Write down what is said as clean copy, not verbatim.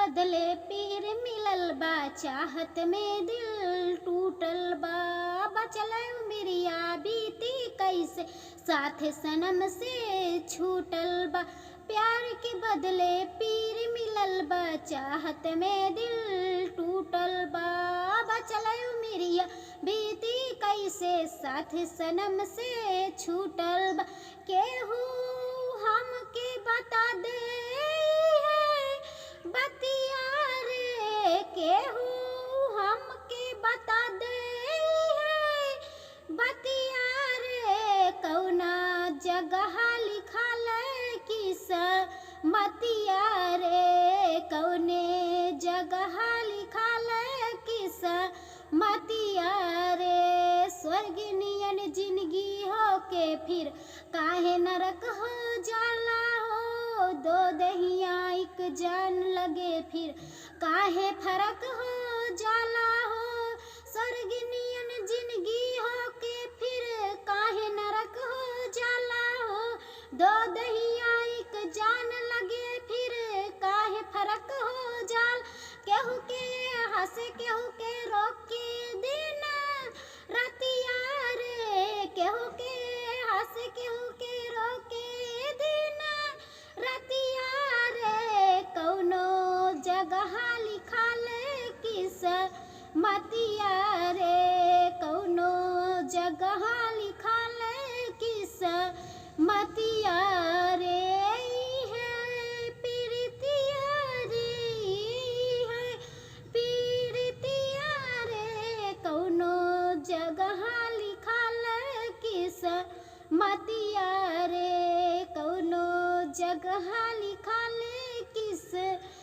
बदले पीर मिलल बा, चाहत में दिल टूटल बा। बचल उमिरिया बीती कैसे, साथ सनम से छूटल बा। प्यार के बदले पीर मिलल बा, चाहत में दिल टूटल बा। बचल उमिरिया बीती कैसे, साथ सनम से छूटल बा। केहू हमके बता दे बतिया रे, केहू हमके बता दे बतिया रे, कौना जगह लिखल किस्मतिया रे, कौने जगह लिखल किस्मतिया रे। स्वर्ग नियन जिंदगी हो के फिर काहे नरक हो जाला हो, दो दहिया एक जान लगे फिर काहे फर्क हो जाला हो। स्वर्ग नियन जिंदगी हो के फिर काहे नरक हो जाला हो, दो दहिया एक जान लगे फिर काहे फर्क हो जाल। केहू के हंसे केहू के रोके देना रतिया रे, केहू के हंसे केहू के रोके देना रतिया रे, कौनो जगह लिखल किस्मतिया रे, कौनो जगह लिखल किस्मतिया रे। है पीरितिया रे, है पीरितिया रे, कौनो जगह लिखल किस्मतिया रे, कौनो जगह लिखल किस्मतिया।